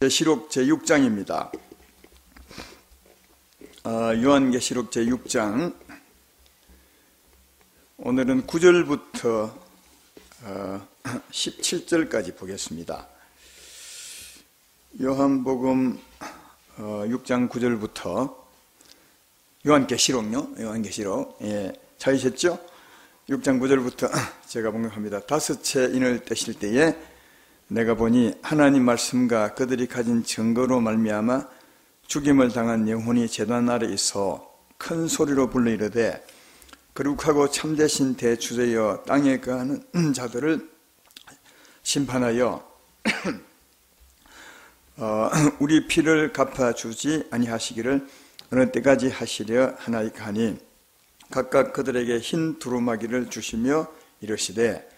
계시록 제6장입니다. 요한계시록 제6장, 오늘은 9절부터 17절까지 보겠습니다. 요한복음 6장 9절부터 요한계시록 찾으셨죠? 6장 9절부터 제가 봉독합니다. 다섯째 인을 떼실 때에 내가 보니 하나님 말씀과 그들이 가진 증거로 말미암아 죽임을 당한 영혼이 제단 아래 있어 큰 소리로 불러 이르되 거룩하고 참되신 대주제여 땅에 거하는 자들을 심판하여 우리 피를 갚아주지 아니하시기를 어느 때까지 하시려 하나이까 하니 각각 그들에게 흰 두루마기를 주시며 이르시되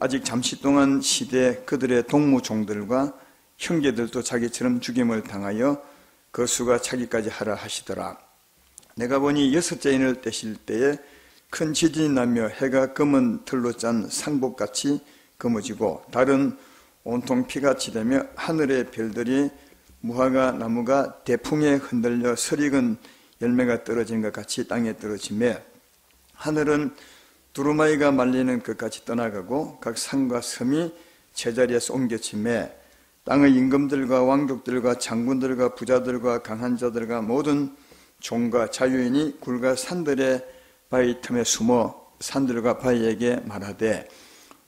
아직 잠시 동안 시대 그들의 동무종들과 형제들도 자기처럼 죽임을 당하여 그 수가 차기까지 하라 하시더라. 내가 보니 여섯째 인을 떼실 때에 큰 지진이 나며 해가 검은 틀로 짠 상복같이 검어지고 달은 온통 피같이 되며 하늘의 별들이 무화과 나무가 대풍에 흔들려 설익은 열매가 떨어진 것 같이 땅에 떨어지며 하늘은 두루마기가 말리는 것같이 떠나가고 각 산과 섬이 제자리에서 옮겨지매 땅의 임금들과 왕족들과 장군들과 부자들과 강한 자들과 모든 종과 자유인이 굴과 산들의 바위 틈에 숨어 산들과 바위에게 말하되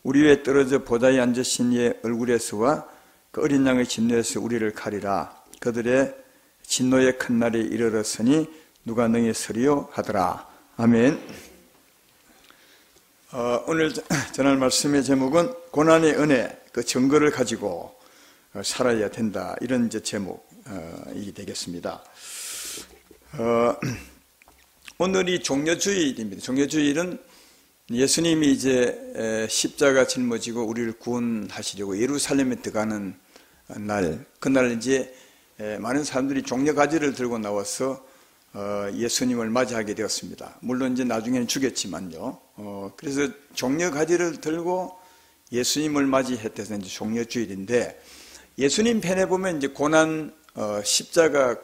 우리 위에 떨어져 보좌에 앉으신 이의 얼굴에서와 그 어린 양의 진노에서 우리를 가리라. 그들의 진노의 큰 날이 이르렀으니 누가 능히 서리요 하더라. 아멘. 오늘 전할 말씀의 제목은 고난의 은혜, 그 증거를 가지고 살아야 된다, 이런 이제 제목이 되겠습니다. 오늘이 종려주일입니다. 종려주일은 예수님이 이제 십자가 짊어지고 우리를 구원하시려고 예루살렘에 들어가는 날, 그날 이제 많은 사람들이 종려가지를 들고 나와서 예수님을 맞이하게 되었습니다. 물론 이제 나중에는 죽였지만요. 그래서 종려가지를 들고 예수님을 맞이했대서 이제 종려주일인데, 예수님 편에 보면 이제 고난, 십자가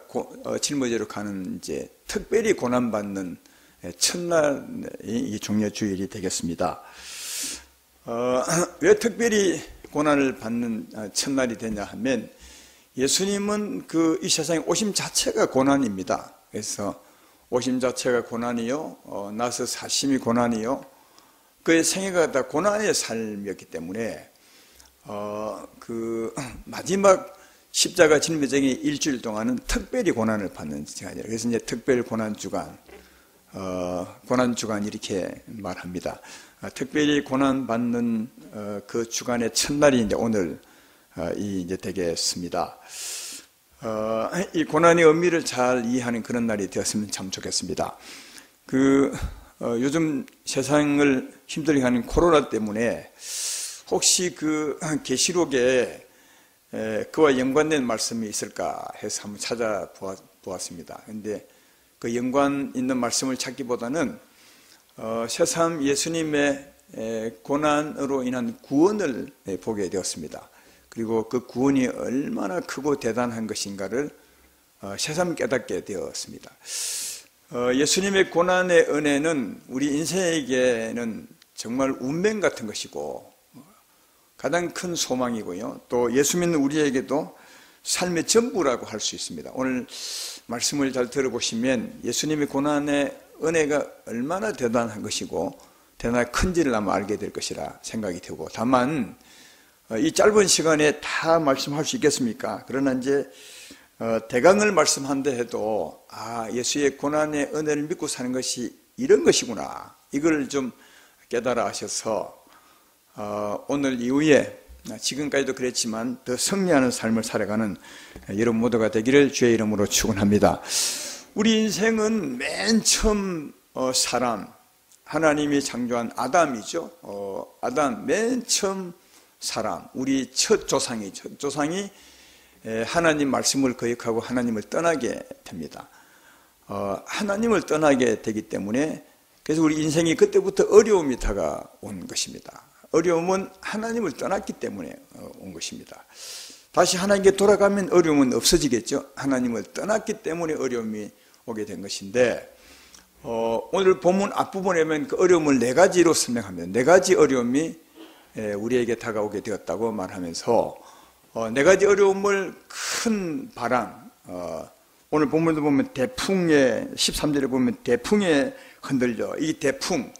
짊어지러 가는 이제 특별히 고난받는 첫날이 이 종려주일이 되겠습니다. 왜 특별히 고난을 받는 첫날이 되냐 하면, 예수님은 이 세상에 오심 자체가 고난입니다. 그래서 오심 자체가 고난이요, 나서 사심이 고난이요, 그의 생애가 다 고난의 삶이었기 때문에 마지막 십자가 짊어지기 일주일 동안은 특별히 고난을 받는 시간이에요. 그래서 이제 특별 고난주간, 고난주간 이렇게 말합니다. 특별히 고난받는 그 주간의 첫날이 이제 오늘 이제 되겠습니다. 이 고난의 의미를 잘 이해하는 그런 날이 되었으면 참 좋겠습니다. 요즘 세상을 힘들게 하는 코로나 때문에 혹시 계시록에 그와 연관된 말씀이 있을까 해서 한번 찾아보았습니다. 그런데 그 연관 있는 말씀을 찾기보다는 새삼 예수님의 고난으로 인한 구원을 보게 되었습니다. 그리고 그 구원이 얼마나 크고 대단한 것인가를 새삼 깨닫게 되었습니다. 예수님의 고난의 은혜는 우리 인생에게는 정말 운명 같은 것이고 가장 큰 소망이고요, 또 예수 믿는 우리에게도 삶의 전부라고 할 수 있습니다. 오늘 말씀을 잘 들어보시면 예수님의 고난의 은혜가 얼마나 대단한 것이고 대단히 큰지를 아마 알게 될 것이라 생각이 되고, 다만 이 짧은 시간에 다 말씀할 수 있겠습니까? 그러나 이제 대강을 말씀한다 해도 예수의 고난의 은혜를 믿고 사는 것이 이런 것이구나, 이걸 좀 깨달아 하셔서 오늘 이후에 지금까지도 그랬지만 더 승리하는 삶을 살아가는 여러분 모두가 되기를 주의 이름으로 축원합니다. 우리 인생은 맨 처음 사람, 하나님이 창조한 아담이죠. 아담 맨 처음 사람, 우리 첫 조상이 하나님 말씀을 거역하고 하나님을 떠나게 됩니다. 하나님을 떠나게 되기 때문에, 그래서 우리 인생이 그때부터 어려움이 다가온 것입니다. 어려움은 하나님을 떠났기 때문에 온 것입니다. 다시 하나님께 돌아가면 어려움은 없어지겠죠. 하나님을 떠났기 때문에 어려움이 오게 된 것인데, 오늘 본문 앞부분에 보면 그 어려움을 4가지로 설명합니다. 4가지 어려움이 우리에게 다가오게 되었다고 말하면서 4가지 어려움을 큰 바람, 오늘 본문도 보면 대풍에 13절에 보면 대풍에 흔들려 이 대풍,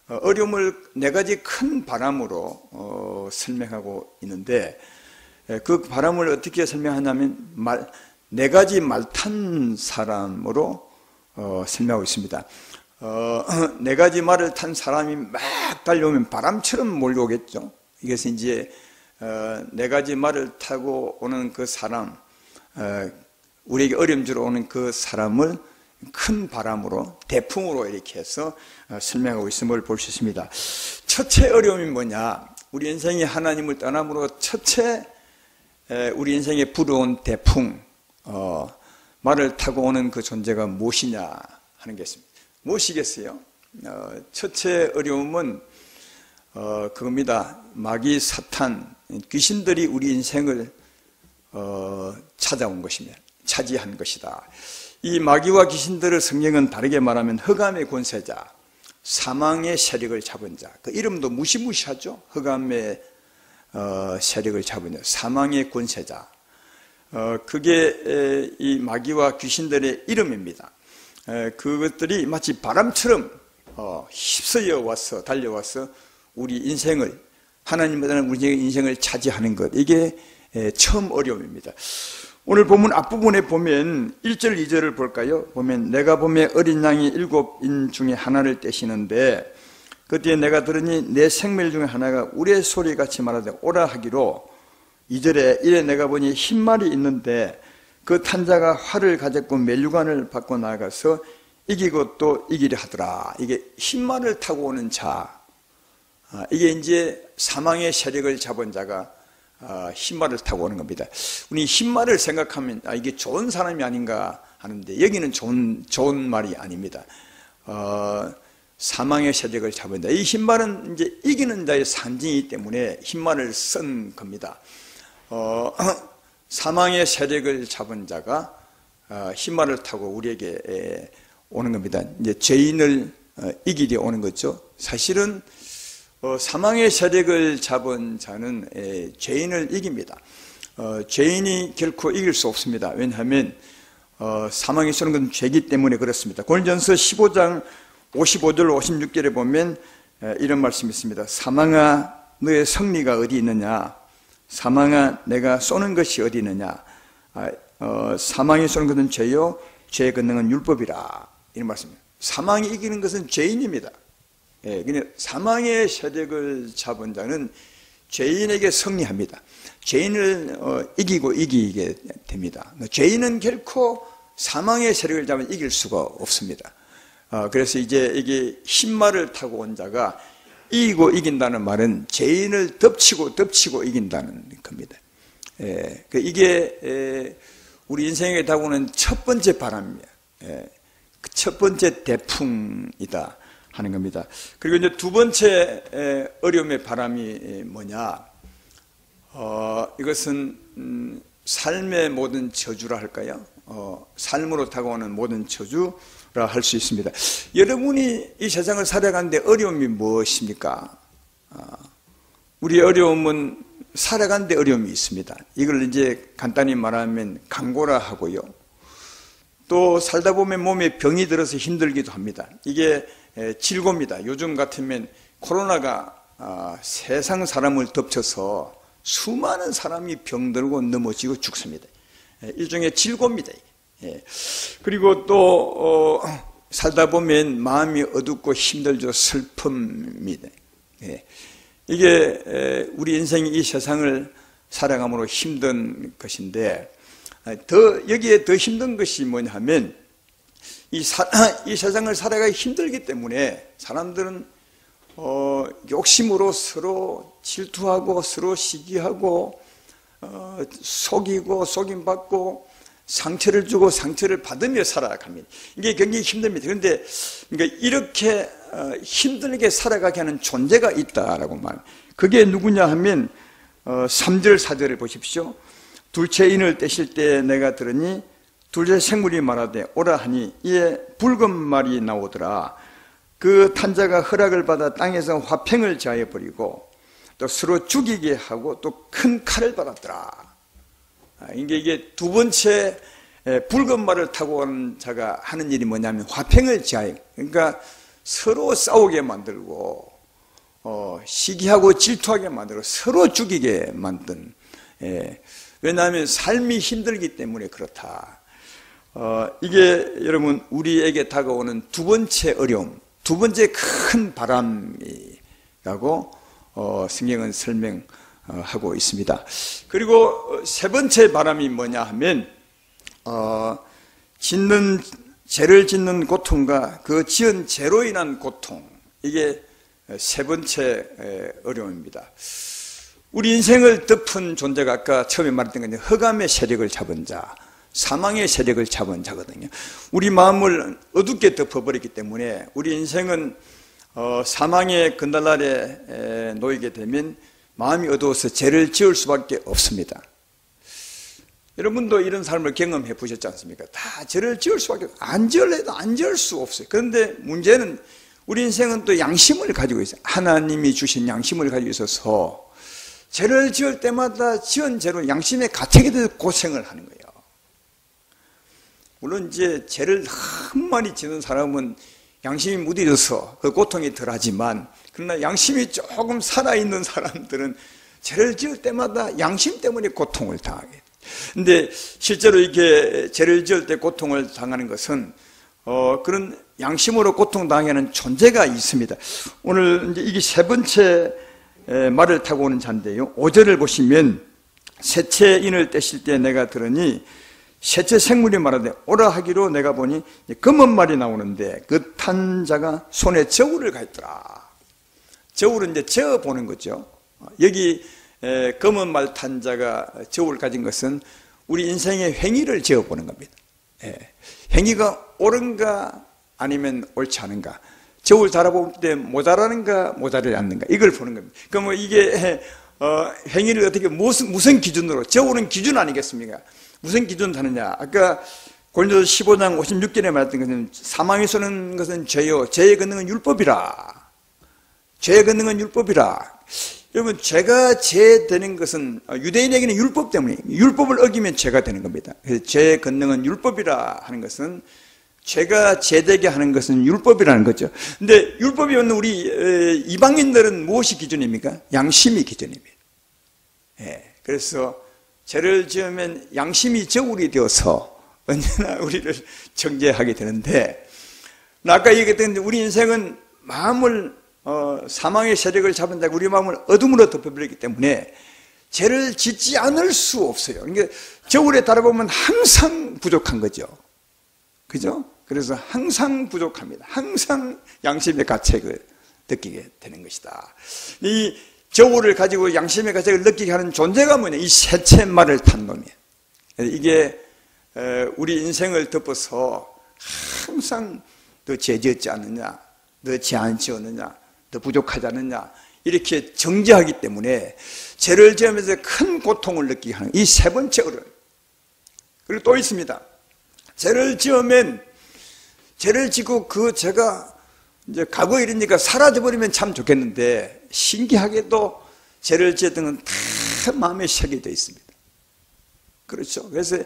어려움을 4가지 큰 바람으로 설명하고 있는데, 그 바람을 어떻게 설명하냐면 4가지 말 탄 사람으로 설명하고 있습니다. 4가지 말을 탄 사람이 막 달려오면 바람처럼 몰려오겠죠. 이것은 이제 4가지 말을 타고 오는 그 사람, 우리에게 어려움 주러 오는 그 사람을 큰 바람으로, 대풍으로 이렇게 해서 설명하고 있음을 볼 수 있습니다. 첫째 어려움이 뭐냐? 우리 인생이 하나님을 떠남으로 첫째 우리 인생에 불어온 대풍, 말을 타고 오는 그 존재가 무엇이냐 하는 게 있습니다. 무엇이겠어요? 첫째 어려움은 그겁니다. 마귀, 사탄, 귀신들이 우리 인생을 찾아온 것이며 차지한 것이다. 이 마귀와 귀신들을 성경은 다르게 말하면 흑암의 권세자, 사망의 세력을 잡은 자, 그 이름도 무시무시하죠. 흑암의 세력을 잡은 자, 사망의 권세자, 그게 이 마귀와 귀신들의 이름입니다. 그것들이 마치 바람처럼 휩쓸려 와서 달려와서 우리 인생을, 하나님보다는 우리 인생을 차지하는 것, 이게 처음 어려움입니다. 오늘 본문 앞부분에 보면 1절 2절을 볼까요? 보면 내가 보매 어린 양이 7인 중에 하나를 떼시는데 그때 내가 들으니 내 생멸 중에 하나가 우레 소리같이 말하되 오라 하기로, 2절에 이래 내가 보니 흰말이 있는데 그 탄자가 활을 가졌고 면류관을 받고 나가서 이기고 또 이기려 하더라. 이게 흰말을 타고 오는 자, 이게 이제 사망의 세력을 잡은 자가 흰말을 타고 오는 겁니다. 우리 흰말을 생각하면 이게 좋은 사람이 아닌가 하는데 여기는 좋은 말이 아닙니다. 사망의 세력을 잡은 자, 이 흰말은 이제 이기는 자의 상징이기 때문에 흰말을 쓴 겁니다. 사망의 세력을 잡은 자가 흰말을 타고 우리에게 오는 겁니다. 이제 죄인을 이기려 오는 거죠. 사실은 사망의 세력을 잡은 자는 죄인을 이깁니다. 죄인이 결코 이길 수 없습니다. 왜냐하면 사망이 쏘는 건 죄이기 때문에 그렇습니다. 고린도전서 15장 55절 56절에 보면 이런 말씀이 있습니다. 사망아 너의 승리가 어디 있느냐? 사망아 내가 쏘는 것이 어디 있느냐? 사망이 쏘는 것은 죄요 죄의 권능은 율법이라, 이런 말씀입니다. 사망이 이기는 것은 죄인입니다. 그냥 사망의 세력을 잡은 자는 죄인에게 승리합니다. 죄인을 이기고 이기게 됩니다. 죄인은 결코 사망의 세력을 잡으면 이길 수가 없습니다. 그래서 이제 이게 흰말을 타고 온 자가 이기고 이긴다는 말은 죄인을 덮치고 이긴다는 겁니다. 이게 우리 인생에 다가오는 첫 번째 바람입니다. 그 첫 번째 대풍이다 하는 겁니다. 그리고 이제 두 번째 어려움의 바람이 뭐냐? 이것은 삶의 모든 저주라 할까요? 삶으로 다가오는 모든 저주라 할 수 있습니다. 여러분이 이 세상을 살아가는데 어려움이 무엇입니까? 우리의 어려움은 살아가는데 어려움이 있습니다. 이걸 이제 간단히 말하면 강고라 하고요. 또 살다 보면 몸에 병이 들어서 힘들기도 합니다. 이게 질고입니다. 요즘 같으면 코로나가 세상 사람을 덮쳐서 수많은 사람이 병들고 넘어지고 죽습니다. 일종의 질고입니다. 그리고 또 살다 보면 마음이 어둡고 힘들죠. 슬픔입니다. 이게 우리 인생이 이 세상을 살아감으로 힘든 것인데, 여기에 더 힘든 것이 뭐냐 하면 이 세상을 살아가기 힘들기 때문에 사람들은 욕심으로 서로 질투하고 서로 시기하고 속이고 속임받고 상처를 주고 상처를 받으며 살아갑니다. 이게 굉장히 힘듭니다. 그런데 그러니까 이렇게 힘들게 살아가게 하는 존재가 있다라고 말합니다. 그게 누구냐 하면 3절 4절을 보십시오. 둘째 인을 떼실 때 내가 들으니 둘째 생물이 말하되 오라 하니 이에 붉은 말이 나오더라. 그 탄자가 허락을 받아 땅에서 화평을 자해 버리고 또 서로 죽이게 하고 또 큰 칼을 받았더라. 이게 두 번째 붉은 말을 타고 온 자가 하는 일이 뭐냐면 화평을 자해, 그러니까 서로 싸우게 만들고 시기하고 질투하게 만들고 서로 죽이게 만든, 왜냐하면 삶이 힘들기 때문에 그렇다. 이게 여러분 우리에게 다가오는 두 번째 어려움, 두 번째 큰 바람이라고 성경은 설명하고 있습니다. 그리고 세 번째 바람이 뭐냐 하면 죄를 짓는 고통과 그 지은 죄로 인한 고통, 이게 세 번째 어려움입니다. 우리 인생을 덮은 존재가 아까 처음에 말했던 건 흑암의 세력을 잡은 자, 사망의 세력을 잡은 자거든요. 우리 마음을 어둡게 덮어버렸기 때문에 우리 인생은 사망의 그날 아래 놓이게 되면 마음이 어두워서 죄를 지을 수밖에 없습니다. 여러분도 이런 삶을 경험해 보셨지 않습니까? 다 죄를 지을 수밖에 없어요. 안 지을래도 안 지을 수 없어요. 그런데 문제는 우리 인생은 또 양심을 가지고 있어요. 하나님이 주신 양심을 가지고 있어서 죄를 지을 때마다 지은 죄로 양심에 갇히게 돼서 고생을 하는 거예요. 물론 이제 죄를 한 많이 지는 사람은 양심이 무뎌져서 그 고통이 덜하지만, 그러나 양심이 조금 살아있는 사람들은 죄를 지을 때마다 양심 때문에 고통을 당하게 돼요. 근데 실제로 이렇게 죄를 지을 때 고통을 당하는 것은 그런 양심으로 고통당하게 하는 존재가 있습니다. 오늘 이제 이게 세 번째 말을 타고 오는 자인데요. 5절을 보시면 셋째 인을 떼실 때 내가 들으니 셋째 생물이 말하되 오라 하기로 내가 보니 검은 말이 나오는데 그 탄 자가 손에 저울을 가졌더라. 저울은 이제 저어보는 거죠. 여기 검은 말 탄 자가 저울을 가진 것은 우리 인생의 행위를 저어보는 겁니다. 행위가 옳은가 아니면 옳지 않은가, 저울 달아볼 때 모자라는가 모자라지 않는가, 이걸 보는 겁니다. 그럼 이게 행위를 어떻게 무슨 기준으로, 저울은 기준 아니겠습니까? 무슨 기준으로 하느냐. 아까 고린도서 15장 56절에 말했던 것은 사망에 쏘는 것은 죄요 죄의 권능은 율법이라. 죄의 권능은 율법이라. 여러분, 죄가 죄 되는 것은 유대인에게는 율법 때문에, 율법을 어기면 죄가 되는 겁니다. 그래서 죄의 권능은 율법이라 하는 것은, 죄가 죄되게 하는 것은 율법이라는 거죠. 근데 율법이 없는 우리 이방인들은 무엇이 기준입니까? 양심이 기준입니다. 그래서 죄를 지으면 양심이 저울이 되어서 언제나 우리를 정죄하게 되는데, 아까 얘기했던 우리 인생은 마음을 사망의 세력을 잡은 자가 우리 마음을 어둠으로 덮어버리기 때문에 죄를 짓지 않을 수 없어요. 그러니까 저울에 달아보면 항상 부족한 거죠. 그죠? 그래서 항상 부족합니다. 항상 양심의 가책을 느끼게 되는 것이다. 이 저울을 가지고 양심의 가책을 느끼게 하는 존재가 뭐냐? 이 셋째 말을 탄 놈이에요. 이게 우리 인생을 덮어서 항상 너 죄 지었지 않느냐, 너 죄 안 지었느냐, 더 부족하지 않느냐, 이렇게 정죄하기 때문에 죄를 지으면서 큰 고통을 느끼게 하는 이 세 번째 어려움. 그리고 또 있습니다. 죄를 지으면, 죄를 지고 그 죄가 이제 과거 일이니까 사라져버리면 참 좋겠는데, 신기하게도 죄를 지었던 건 다 마음에 새겨져 있습니다. 그렇죠. 그래서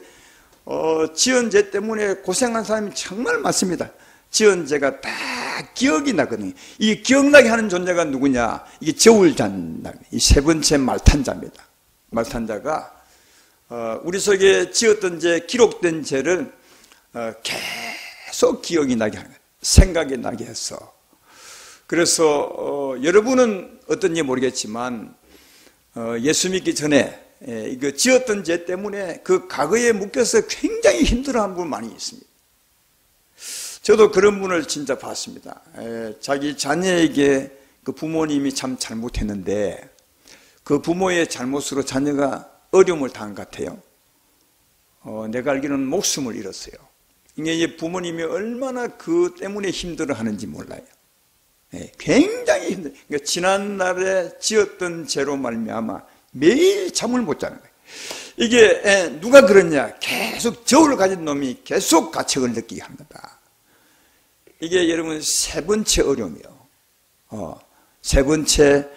지은 죄 때문에 고생한 사람이 정말 많습니다. 지은 죄가 다 기억이 나거든요. 이 기억나게 하는 존재가 누구냐? 이게 저울잔, 이 세 번째 말탄자입니다. 말탄자가 우리 속에 지었던 죄, 기록된 죄를 계속 기억이 나게 하는 거예요. 생각이 나게 해서. 그래서 여러분은 어떤지 모르겠지만 예수 믿기 전에 이거 지었던 죄 때문에 그 과거에 묶여서 굉장히 힘들어하는 분 많이 있습니다. 저도 그런 분을 진짜 봤습니다. 자기 자녀에게 그 부모님이 참 잘못했는데 그 부모의 잘못으로 자녀가 어려움을 당한 것 같아요. 내가 알기로는 목숨을 잃었어요. 이게 부모님이 얼마나 그 때문에 힘들어하는지 몰라요. 굉장히 힘들어요. 그러니까 지난날에 지었던 죄로 말미암아 매일 잠을 못 자는 거예요. 이게 누가 그러냐? 계속 저울을 가진 놈이 계속 가책을 느끼게 하는 거다. 이게 여러분 세 번째 어려움이요. 세 번째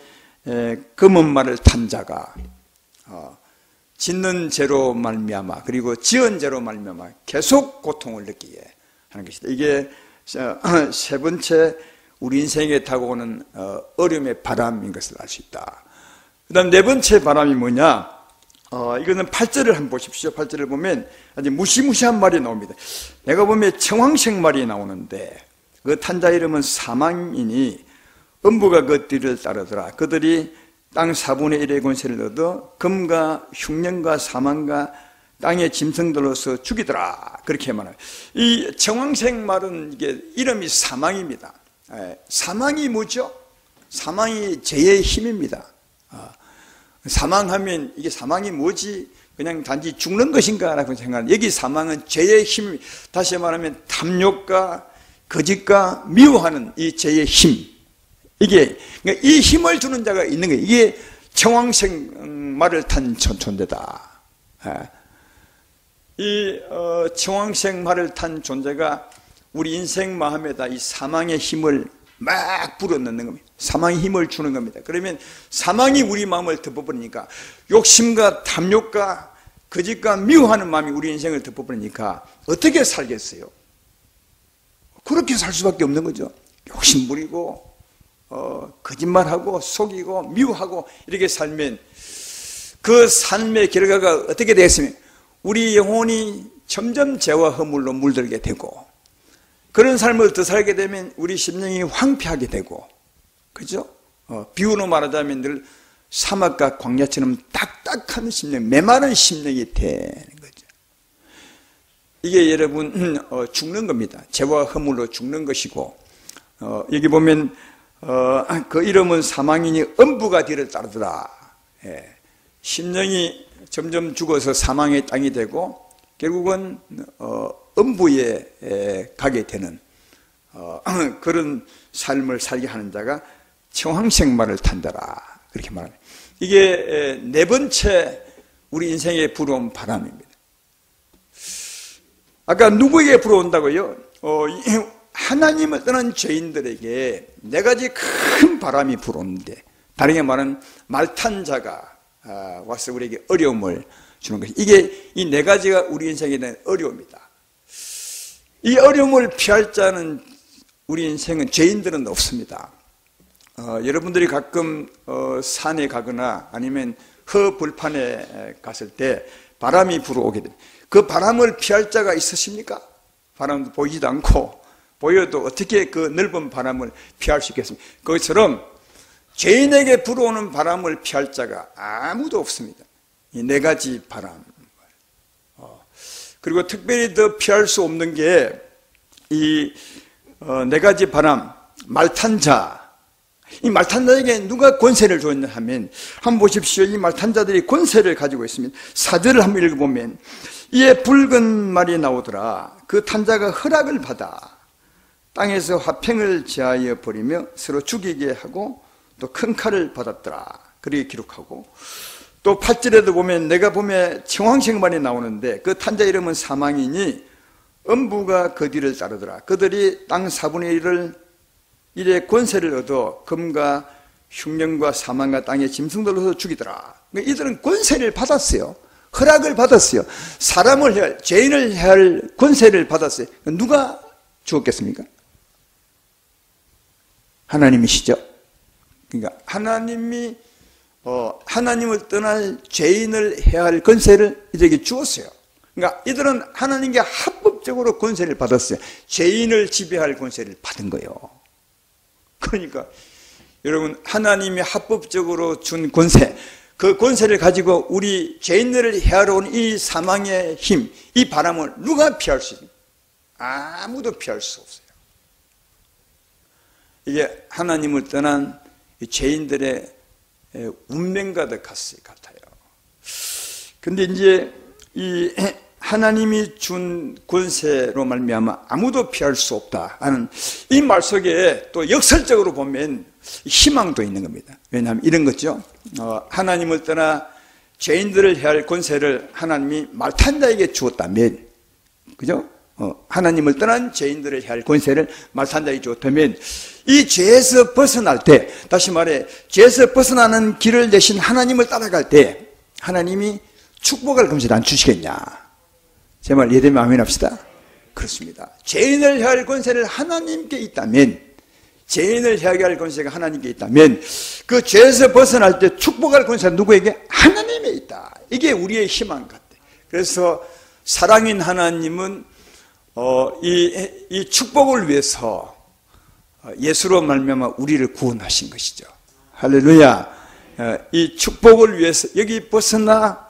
검은 말을 탄 자가 짓는 죄로 말미암아 그리고 지은 죄로 말미암아 계속 고통을 느끼게 하는 것이다. 이게 세 번째 우리 인생에 다가오는 어려움의 바람인 것을 알 수 있다. 그 다음 네 번째 바람이 뭐냐? 이거는 8절을 한번 보십시오. 8절을 보면 아주 무시무시한 말이 나옵니다. 내가 보면 청황색 말이 나오는데 그 탄자 이름은 사망이니 음부가 그 뒤를 따르더라. 그들이 땅 4분의 1의 권세를 얻어 금과 흉년과 사망과 땅의 짐승들로서 죽이더라. 그렇게 말해요. 이 청황색 말은 이게 이름이 사망입니다. 사망이 뭐죠? 사망이 죄의 힘입니다. 사망하면 이게 사망이 뭐지? 그냥 단지 죽는 것인가? 라고 생각하는 여기 사망은 죄의 힘, 다시 말하면 탐욕과 거짓과 미워하는 이 죄의 힘. 이게 그러니까 이 힘을 주는 자가 있는 거예요. 이게 청황색 말을 탄 존재다. 이 청황색 말을 탄 존재가 우리 인생 마음에다 이 사망의 힘을 막 불어넣는 겁니다. 사망의 힘을 주는 겁니다. 그러면 사망이 우리 마음을 덮어버리니까 욕심과 탐욕과 거짓과 미워하는 마음이 우리 인생을 덮어버리니까 어떻게 살겠어요? 그렇게 살 수밖에 없는 거죠. 욕심 부리고 거짓말하고 속이고 미워하고 이렇게 살면 그 삶의 결과가 어떻게 되겠으면 우리 영혼이 점점 죄와 허물로 물들게 되고 그런 삶을 더 살게 되면 우리 심령이 황폐하게 되고 그죠? 비유로 말하자면 늘 사막과 광야처럼 딱딱한 심령, 메마른 심령이 되는 거죠. 이게 여러분 죽는 겁니다. 죄와 허물로 죽는 것이고 여기 보면 그 이름은 사망이니 음부가 뒤를 따르더라. 심령이 점점 죽어서 사망의 땅이 되고 결국은 음부에 가게 되는 그런 삶을 살게 하는 자가 청황색 말을 탄다라. 그렇게 말합니다. 이게 네 번째 우리 인생에 불어온 바람입니다. 아까 누구에게 불어온다고요? 하나님을 떠난 죄인들에게 네 가지 큰 바람이 불어오는데 다르게 말하면 말탄 자가 와서 우리에게 어려움을 주는 것이 이게 이 네 가지가 우리 인생에 대한 어려움이다. 이 어려움을 피할 자는 우리 인생은 죄인들은 없습니다. 여러분들이 가끔 산에 가거나 아니면 허벌판에 갔을 때 바람이 불어오게 됩니다. 그 바람을 피할 자가 있으십니까? 바람도 보이지도 않고 보여도 어떻게 그 넓은 바람을 피할 수 있겠습니까? 그것처럼 죄인에게 불어오는 바람을 피할 자가 아무도 없습니다. 이 네 가지 바람. 그리고 특별히 더 피할 수 없는 게 이 네 가지 바람, 말탄 자. 이 말탄 자에게 누가 권세를 줬냐 하면 한번 보십시오. 이 말탄 자들이 권세를 가지고 있습니다. 4절을 한번 읽어보면 이에 붉은 말이 나오더라. 그 탄자가 허락을 받아 땅에서 화평을 제하여 버리며 서로 죽이게 하고 또 큰 칼을 받았더라. 그렇게 기록하고 또 8절에도 보면 내가 보면 청황색 말이 나오는데 그 탄자 이름은 사망이니 음부가 그 뒤를 따르더라. 그들이 땅 4분의 1의 권세를 얻어 금과 흉년과 사망과 땅의 짐승들로서 죽이더라. 그러니까 이들은 권세를 받았어요. 허락을 받았어요. 사람을 해야 할, 죄인을 해야 할 권세를 받았어요. 누가 주었겠습니까? 하나님이시죠. 그러니까 하나님이 하나님을 떠날 죄인을 해야 할 권세를 이들에게 주었어요. 그러니까 이들은 하나님께 합법적으로 권세를 받았어요. 죄인을 지배할 권세를 받은 거예요. 그러니까 여러분 하나님이 합법적으로 준 권세, 그 권세를 가지고 우리 죄인들을 해하러 온 이 사망의 힘, 이 바람을 누가 피할 수 있습니까? 아무도 피할 수 없어요. 이게 하나님을 떠난 죄인들의 운명과 같아요. 근데 이제 이 하나님이 준 권세로 말미암아 아무도 피할 수 없다 하는 이 말 속에 또 역설적으로 보면 희망도 있는 겁니다. 왜냐하면 이런 거죠. 하나님을 떠나 죄인들을 해할 권세를 하나님이 말탄 자에게 주었다면, 그죠? 하나님을 떠난 죄인들을 해할 권세를 말탄 자에게 주었다면, 이 죄에서 벗어날 때, 다시 말해 죄에서 벗어나는 길을 내신 하나님을 따라갈 때 하나님이 축복할 권세를 안 주시겠냐? 제 말 이해되면 아멘 합시다. 그렇습니다. 죄인을 해할 권세를 하나님께 있다면, 죄인을 해하게 할 권세가 하나님께 있다면, 그 죄에서 벗어날 때 축복할 권세가 누구에게? 하나님에 있다. 이게 우리의 희망 같아. 그래서 사랑인 하나님은 이 축복을 위해서 예수로 말미암아 우리를 구원하신 것이죠. 할렐루야. 이 축복을 위해서, 여기 벗어나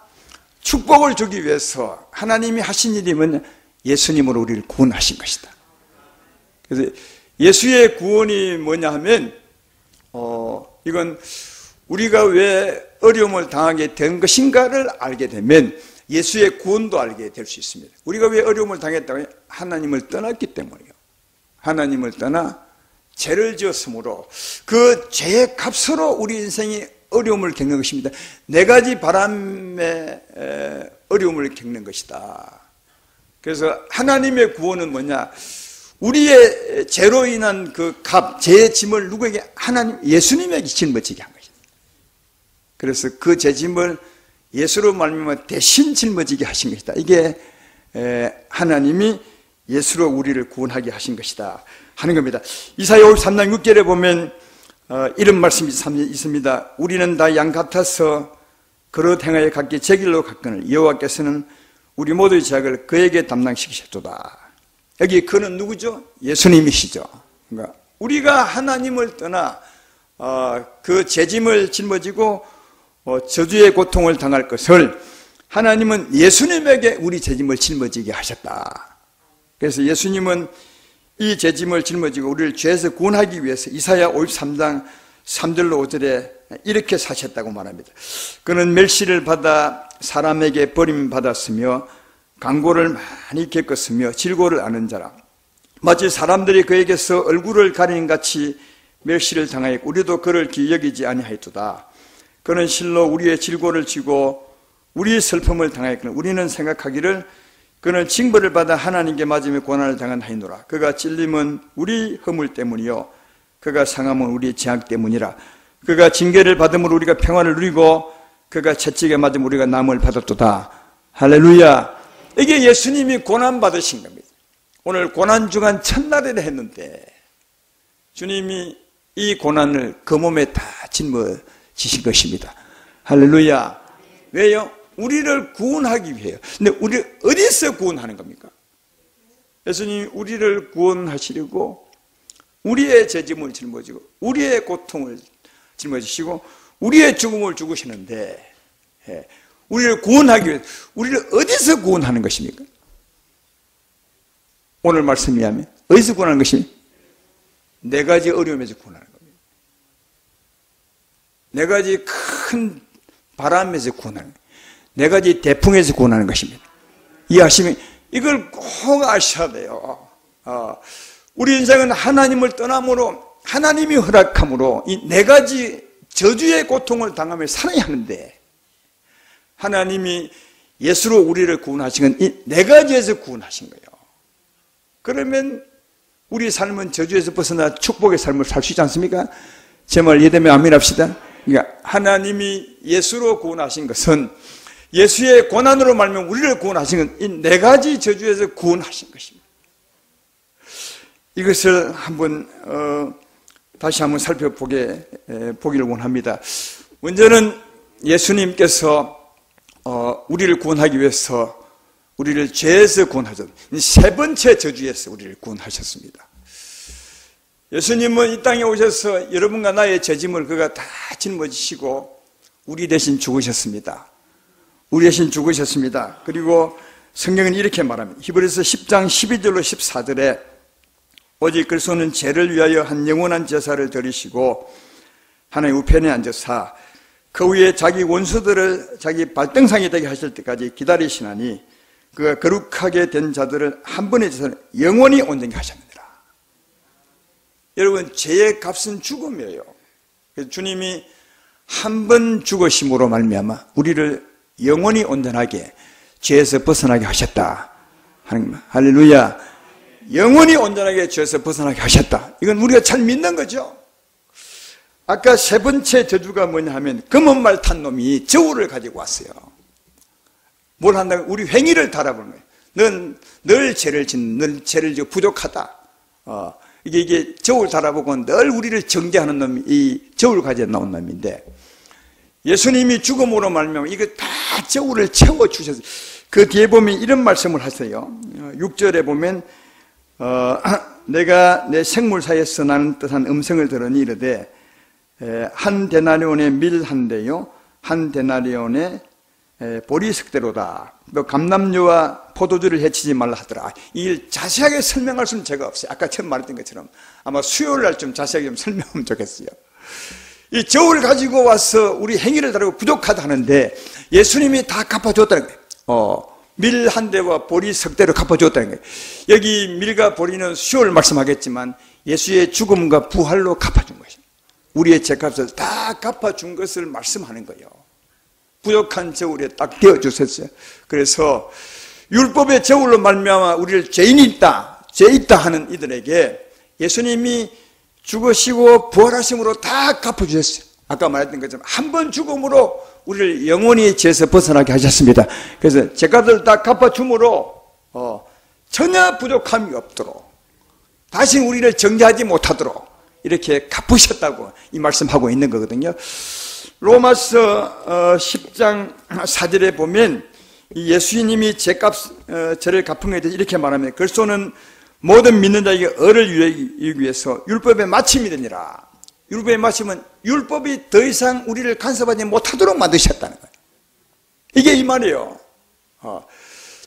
축복을 주기 위해서 하나님이 하신 일이 뭐냐? 예수님으로 우리를 구원하신 것이다. 그래서 예수의 구원이 뭐냐 하면, 이건 우리가 왜 어려움을 당하게 된 것인가를 알게 되면 예수의 구원도 알게 될 수 있습니다. 우리가 왜 어려움을 당했다고? 하나님을 떠났기 때문이요. 하나님을 떠나 죄를 지었으므로 그 죄의 값으로 우리 인생이 어려움을 겪는 것입니다. 네 가지 바람의 어려움을 겪는 것이다. 그래서 하나님의 구원은 뭐냐? 우리의 죄로 인한 그 값, 죄의 짐을 누구에게? 하나님, 예수님에게 짊어지게 한 것이다. 그래서 그 죄짐을 예수로 말미암아 대신 짊어지게 하신 것이다. 이게 하나님이 예수로 우리를 구원하게 하신 것이다 하는 겁니다. 이사야 53장 6절에 보면 이런 말씀이 있습니다. 우리는 다 양 같아서 그릇 행하여 각기 제 길로 갔거늘 여호와께서는 우리 모두의 죄악을 그에게 담당시키셨도다. 여기 그는 누구죠? 예수님이시죠. 그러니까 우리가 하나님을 떠나 그 죄짐을 짊어지고 저주의 고통을 당할 것을 하나님은 예수님에게 우리 죄짐을 짊어지게 하셨다. 그래서 예수님은 이 죄짐을 짊어지고 우리를 죄에서 구원하기 위해서 이사야 53장 3절로 5절에 이렇게 사셨다고 말합니다. 그는 멸시를 받아 사람에게 버림받았으며 강고를 많이 겪었으며 질고를 아는 자라. 마치 사람들이 그에게서 얼굴을 가리는 같이 멸시를 당하였고 우리도 그를 기여기지 아니하였도다. 그는 실로 우리의 질고를 지고 우리의 슬픔을 당하였거늘 우리는 생각하기를 그는 징벌을 받아 하나님께 맞으며 고난을 당한 하이노라. 그가 찔림은 우리 허물 때문이요 그가 상함은 우리 죄악 때문이라. 그가 징계를 받음으로 우리가 평안을 누리고 그가 채찍에 맞으면 우리가 남을 받았도다. 할렐루야. 이게 예수님이 고난 받으신 겁니다. 오늘 고난주간 첫날에 했는데 주님이 이 고난을 그 몸에 다 짊어지신 것입니다. 할렐루야. 왜요? 우리를 구원하기 위해요. 근데 우리를 어디서 구원하는 겁니까? 예수님이 우리를 구원하시려고 우리의 죄짐을 짊어지고 우리의 고통을 짊어지시고 우리의 죽음을 죽으시는데 우리를 구원하기 위해 우리를 어디서 구원하는 것입니까? 오늘 말씀에 하면 어디서 구원하는 것입니까? 네 가지 어려움에서 구원하는 겁니다. 네 가지 큰 바람에서 구원하는 거예요. 네 가지 대풍에서 구원하는 것입니다. 이해하시면 이걸 꼭 아셔야 돼요. 우리 인생은 하나님을 떠남으로 하나님이 허락함으로 이 네 가지 저주의 고통을 당하며 살아야 하는데 하나님이 예수로 우리를 구원하신 건 이 네 가지에서 구원하신 거예요. 그러면 우리 삶은 저주에서 벗어나 축복의 삶을 살 수 있지 않습니까? 제 말 이해되면 아멘 합시다. 그러니까 하나님이 예수로 구원하신 것은 예수의 고난으로 말하면 우리를 구원하신 건 이 네 가지 저주에서 구원하신 것입니다. 이것을 한번 다시 한번 살펴보기를 원합니다. 먼저는 예수님께서 우리를 구원하기 위해서 우리를 죄에서 구원하셨습니다. 세 번째 저주에서 우리를 구원하셨습니다. 예수님은 이 땅에 오셔서 여러분과 나의 죄짐을 그가 다 짊어지시고 우리 대신 죽으셨습니다. 우리 대신 죽으셨습니다. 그리고 성경은 이렇게 말합니다. 히브리서 10장 12절로 14절에 오직 그리스도는 죄를 위하여 한 영원한 제사를 드리시고 하나님 우편에 앉으사 그 위에 자기 원수들을 자기 발등상이 되게 하실 때까지 기다리시나니 그가 거룩하게 된 자들을 한 번의 제사를 영원히 온전히 하셨느니라. 여러분 죄의 값은 죽음이에요. 그래서 주님이 한 번 죽으심으로 말미암아 우리를 영원히 온전하게 죄에서 벗어나게 하셨다 하는 겁니다. 할렐루야. 영원히 온전하게 죄에서 벗어나게 하셨다. 이건 우리가 잘 믿는 거죠. 아까 세 번째 저주가 뭐냐 하면 검은 말 탄 놈이 저울을 가지고 왔어요. 뭘 한다면 우리 행위를 달아보는 거예요. 넌 늘 죄를 짓는, 늘 죄를 지고 부족하다. 이게 저울 달아보고 늘 우리를 정죄하는 놈이 이 저울 가지고 나온 놈인데, 예수님이 죽음으로 말미암아 이거 다 저울을 채워주셨어요. 그 뒤에 보면 이런 말씀을 하세요. 6절에 보면 내가 내 생물 사이에서 나는 뜻한 음성을 들으니 이르되 한 데나리온의 밀 한 대요 한 데나리온의 보리석대로다. 너 감람류와 포도주를 해치지 말라 하더라. 이걸 자세하게 설명할 수는 제가 없어요. 아까 처음 말했던 것처럼 아마 수요일 날 좀 자세하게 좀 설명하면 좋겠어요. 이 저울을 가지고 와서 우리 행위를 다루고 부족하다 하는데 예수님이 다 갚아줬다는 거예요. 밀 한 대와 보리 석대로 갚아줬다는 거예요. 여기 밀과 보리는 수요일 말씀하겠지만 예수의 죽음과 부활로 갚아준 것이에요. 우리의 죄값을 다 갚아준 것을 말씀하는 거예요. 부족한 저울에 딱 떼어주셨어요. 그래서 율법의 저울로 말미암아 우리를 죄인이 있다, 죄 있다 하는 이들에게 예수님이 죽으시고 부활하심으로 다 갚아주셨어요. 아까 말했던 것처럼 한 번 죽음으로 우리를 영원히 죄에서 벗어나게 하셨습니다. 그래서 죄값을 다 갚아줌으로 전혀 부족함이 없도록 다시 우리를 정죄하지 못하도록 이렇게 갚으셨다고 이 말씀하고 있는 거거든요. 로마서 10장 4절에 보면 예수님이 죄를 갚은 것에 대해서 이렇게 말하면 글소는 모든 믿는 자에게 의를 이루기 위해서 율법의 마침이 되니라. 율법의 마침은 율법이 더 이상 우리를 간섭하지 못하도록 만드셨다는 거예요. 이게 이 말이에요.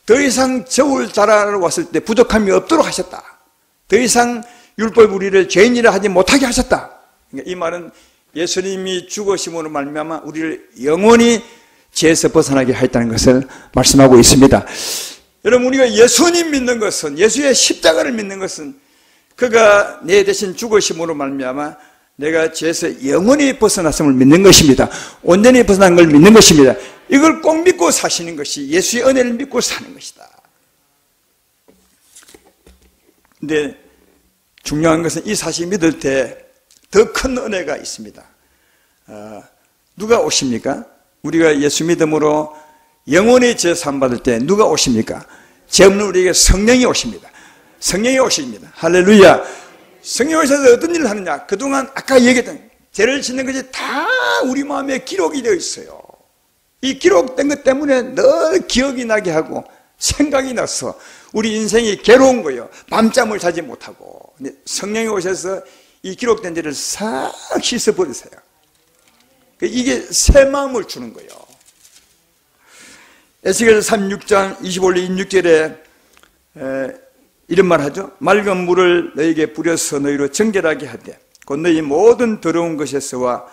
더 이상 저울 달아러 왔을 때 부족함이 없도록 하셨다. 더 이상 율법이 우리를 죄인이라 하지 못하게 하셨다. 그러니까 이 말은 예수님이 죽으심으로 말미암아 우리를 영원히 죄에서 벗어나게 하였다는 것을 말씀하고 있습니다. 여러분, 우리가 예수님 믿는 것은, 예수의 십자가를 믿는 것은 그가 내 대신 죽으심으로 말미암아 내가 죄에서 영원히 벗어났음을 믿는 것입니다. 온전히 벗어난 걸 믿는 것입니다. 이걸 꼭 믿고 사시는 것이 예수의 은혜를 믿고 사는 것이다. 근데 중요한 것은 이 사실 믿을 때 더 큰 은혜가 있습니다. 누가 오십니까? 우리가 예수 믿음으로 영원히 죄 사함 받을 때 누가 오십니까? 죄 없는 우리에게 성령이 오십니다. 성령이 오십니다. 할렐루야. 성령이 오셔서 어떤 일을 하느냐? 그동안 아까 얘기했던 죄를 짓는 것이 다 우리 마음에 기록이 되어 있어요. 이 기록된 것 때문에 늘 기억이 나게 하고 생각이 나서 우리 인생이 괴로운 거예요. 밤잠을 자지 못하고. 근데 성령이 오셔서 이 기록된 죄를 싹 씻어버리세요. 이게 새 마음을 주는 거예요. 에스겔서 36장 25절 26절에 이런 말 하죠. 맑은 물을 너에게 뿌려서 너희로 정결하게 하되 곧 너희 모든 더러운 것에서와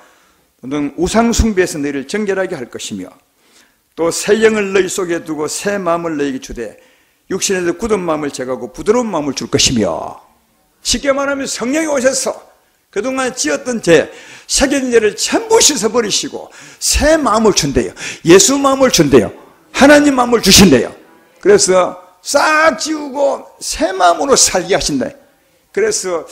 모든 우상 숭배에서 너희를 정결하게 할 것이며 또 새 영을 너희 속에 두고 새 마음을 너희에게 주되 육신에서 굳은 마음을 제거하고 부드러운 마음을 줄 것이며, 쉽게 말하면 성령이 오셔서 그동안 지었던 죄, 새겨진 죄를 전부 씻어버리시고 새 마음을 준대요. 예수 마음을 준대요. 하나님 마음을 주신대요. 그래서 싹 지우고 새 마음으로 살게 하신다. 그래서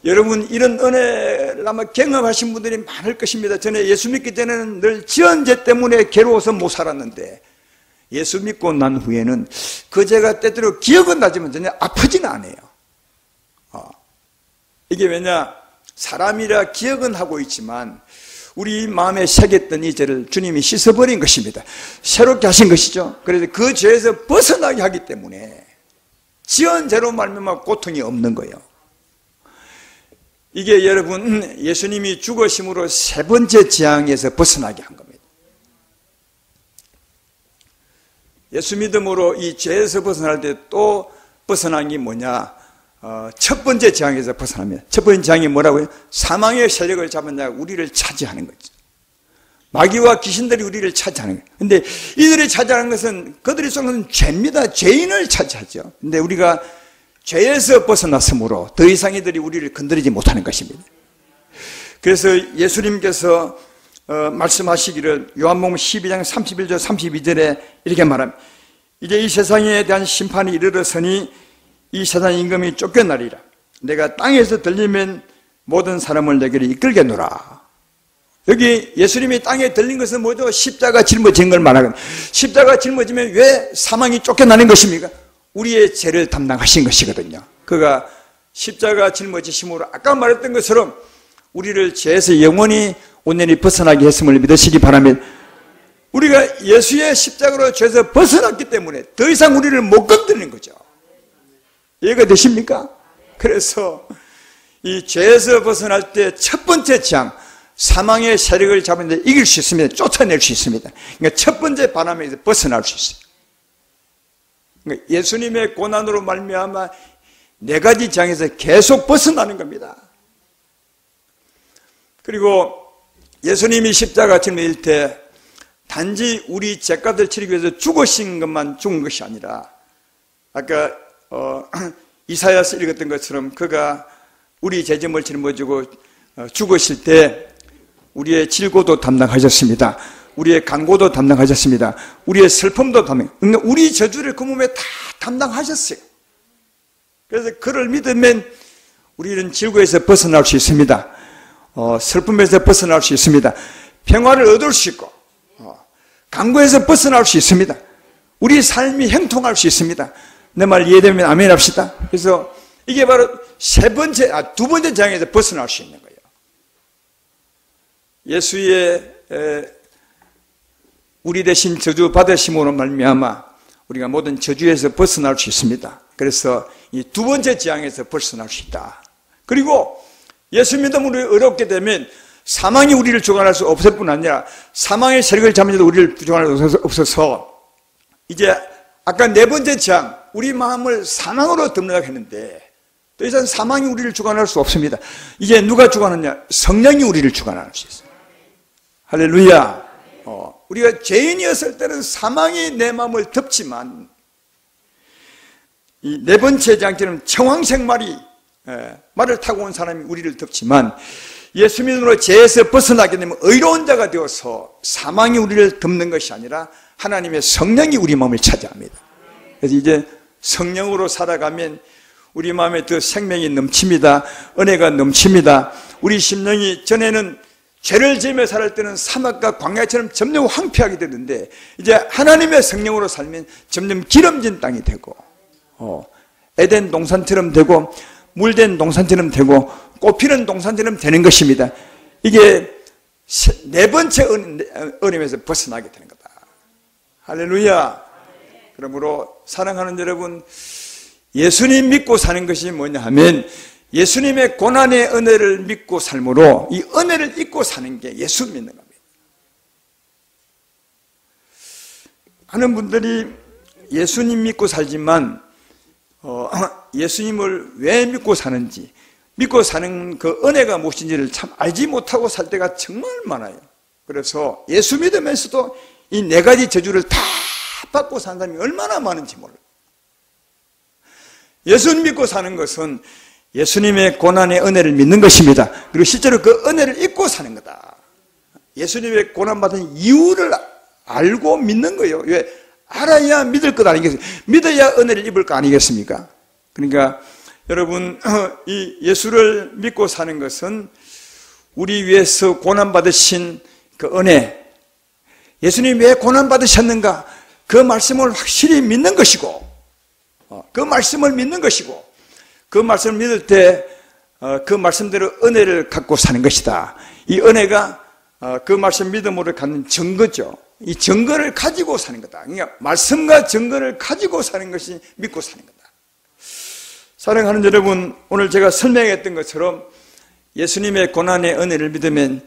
여러분, 이런 은혜를 아마 경험하신 분들이 많을 것입니다. 전에 예수 믿기 전에는 늘 지은 죄 때문에 괴로워서 못 살았는데 예수 믿고 난 후에는 그 죄가 때때로 기억은 나지만 전혀 아프지는 않아요. 이게 왜냐? 사람이라 기억은 하고 있지만 우리 마음에 새겼던 이 죄를 주님이 씻어버린 것입니다. 새롭게 하신 것이죠. 그래서 그 죄에서 벗어나게 하기 때문에 지은 죄로 말미암아 고통이 없는 거예요. 이게 여러분, 예수님이 죽으심으로 세 번째 재앙에서 벗어나게 한 겁니다. 예수 믿음으로 이 죄에서 벗어날 때 또 벗어난 게 뭐냐? 첫 번째 재앙에서 벗어납니다. 첫 번째 재앙이 뭐라고요? 사망의 세력을 잡았냐? 우리를 차지하는 거죠. 마귀와 귀신들이 우리를 차지하는 거예요. 근데 이들이 차지하는 것은 그들이 쏘는 죄입니다. 죄인을 차지하죠. 근데 우리가 죄에서 벗어났으므로 더 이상 이들이 우리를 건드리지 못하는 것입니다. 그래서 예수님께서 말씀하시기를 요한복음 12장 31절 32절에 이렇게 말합니다. 이제 이 세상에 대한 심판이 이르렀으니 이 세상 임금이 쫓겨나리라. 내가 땅에서 들리면 모든 사람을 내게로 이끌게노라. 여기 예수님이 땅에 들린 것은 뭐죠? 십자가 짊어진 걸 말하거든요. 십자가 짊어지면 왜 사망이 쫓겨나는 것입니까? 우리의 죄를 담당하신 것이거든요. 그가 십자가 짊어지심으로 아까 말했던 것처럼 우리를 죄에서 영원히 온전히 벗어나게 했음을 믿으시기 바라면, 우리가 예수의 십자가로 죄에서 벗어났기 때문에 더 이상 우리를 못 건드리는 거죠. 이해가 되십니까? 그래서 이 죄에서 벗어날 때 첫 번째 재앙, 사망의 세력을 잡는데 이길 수 있습니다. 쫓아낼 수 있습니다. 그러니까 첫 번째 바람에서 벗어날 수 있어요. 그러니까 예수님의 고난으로 말미암아 네 가지 재앙에서 계속 벗어나는 겁니다. 그리고 예수님이 십자가 짊어질 때 단지 우리 죄값을 치르기 위해서 죽으신 것만 죽은 것이 아니라, 아까 이사야서 읽었던 것처럼 그가 우리 죄짐을 짊어지고 죽으실 때 우리의 질고도 담당하셨습니다. 우리의 간고도 담당하셨습니다. 우리의 슬픔도 우리 저주를 그 몸에 다 담당하셨어요. 그래서 그를 믿으면 우리는 질고에서 벗어날 수 있습니다. 슬픔에서 벗어날 수 있습니다. 평화를 얻을 수 있고, 간고에서 벗어날 수 있습니다. 우리 삶이 형통할 수 있습니다. 내 말 이해되면 아멘 합시다. 그래서 이게 바로 두 번째 장에서 벗어날 수 있는 거예요. 예수의 우리 대신 저주 받으심으로 말미암아 우리가 모든 저주에서 벗어날 수 있습니다. 그래서 이 두 번째 재앙에서 벗어날 수 있다. 그리고 예수 믿음으로 어렵게 되면 사망이 우리를 주관할 수 없을 뿐 아니라 사망의 세력을 잡는 자도 우리를 주관할 수 없어서 이제 아까 네 번째 재앙, 우리 마음을 사망으로 덮는다고 했는데 더 이상 사망이 우리를 주관할 수 없습니다. 이제 누가 주관하냐? 성령이 우리를 주관할 수 있어요. 할렐루야. 우리가 죄인이었을 때는 사망이 내 마음을 덮지만 이 네 번째 장처럼 청황생말이 말을 타고 온 사람이 우리를 덮지만 예수 믿음으로 죄에서 벗어나게 되면 의로운 자가 되어서 사망이 우리를 덮는 것이 아니라 하나님의 성령이 우리 마음을 차지합니다. 그래서 이제 성령으로 살아가면 우리 마음에 더 생명이 넘칩니다. 은혜가 넘칩니다. 우리 심령이 전에는 죄를 지으며 살 때는 사막과 광야처럼 점점 황폐하게 되는데 이제 하나님의 성령으로 살면 점점 기름진 땅이 되고 에덴 동산처럼 되고 물된 동산처럼 되고 꽃피는 동산처럼 되는 것입니다. 이게 네 번째 어림에서 벗어나게 되는 거다. 할렐루야. 그러므로 사랑하는 여러분, 예수님 믿고 사는 것이 뭐냐 하면 예수님의 고난의 은혜를 믿고 삶으로 이 은혜를 잊고 사는 게 예수 믿는 겁니다. 많은 분들이 예수님 믿고 살지만 예수님을 왜 믿고 사는지, 믿고 사는 그 은혜가 무엇인지를 참 알지 못하고 살 때가 정말 많아요. 그래서 예수 믿으면서도 이 네 가지 저주를 다 받고 사는 사람이 얼마나 많은지 몰라요. 예수님 믿고 사는 것은 예수님의 고난의 은혜를 믿는 것입니다. 그리고 실제로 그 은혜를 잊고 사는 거다. 예수님의 고난받은 이유를 알고 믿는 거예요. 왜? 알아야 믿을 것 아니겠습니까? 믿어야 은혜를 입을 거 아니겠습니까? 그러니까 여러분, 이 예수를 믿고 사는 것은 우리 위해서 고난받으신 그 은혜, 예수님이 왜 고난받으셨는가? 그 말씀을 확실히 믿는 것이고, 그 말씀을 믿는 것이고, 그 말씀을 믿을 때 그 말씀대로 은혜를 갖고 사는 것이다. 이 은혜가 그 말씀 믿음으로 갖는 증거죠. 이 증거를 가지고 사는 거다. 그러니까 말씀과 증거를 가지고 사는 것이 믿고 사는 거다. 사랑하는 여러분, 오늘 제가 설명했던 것처럼 예수님의 고난의 은혜를 믿으면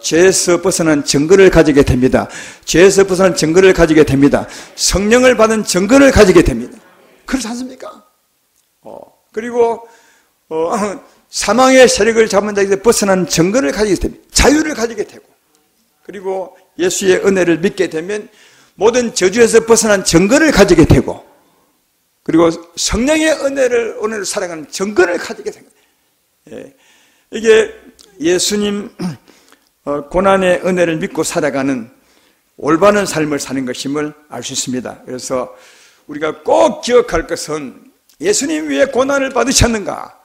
죄에서 벗어난 증거를 가지게 됩니다. 죄에서 벗어난 증거를 가지게 됩니다. 성령을 받은 증거를 가지게 됩니다. 그렇지 않습니까? 그리고 사망의 세력을 잡은 자에서 벗어난 증거를 가지게 됩니다. 자유를 가지게 되고, 그리고 예수의 은혜를 믿게 되면 모든 저주에서 벗어난 증거를 가지게 되고, 그리고 성령의 은혜를 오늘 살아가는 증거를 가지게 됩니다. 이게 예수님 고난의 은혜를 믿고 살아가는 올바른 삶을 사는 것임을 알 수 있습니다. 그래서 우리가 꼭 기억할 것은 예수님 왜 고난을 받으셨는가?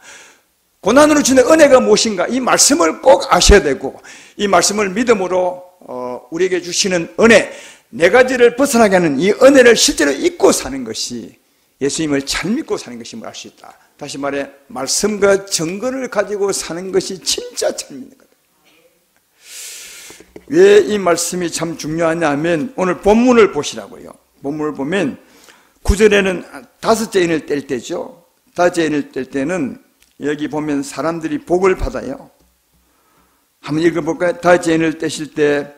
고난으로 주는 은혜가 무엇인가? 이 말씀을 꼭 아셔야 되고, 이 말씀을 믿음으로 우리에게 주시는 은혜, 네 가지를 벗어나게 하는 이 은혜를 실제로 잊고 사는 것이 예수님을 잘 믿고 사는 것임을 알 수 있다. 다시 말해, 말씀과 증거를 가지고 사는 것이 진짜 잘 믿는 거다. 왜 이 말씀이 참 중요하냐 하면, 오늘 본문을 보시라고요. 본문을 보면 9절에는 다섯째 인을 뗄 때죠. 다섯째 인을 뗄 때는 여기 보면 사람들이 복을 받아요. 한번 읽어볼까요? 다섯째 인을 떼실 때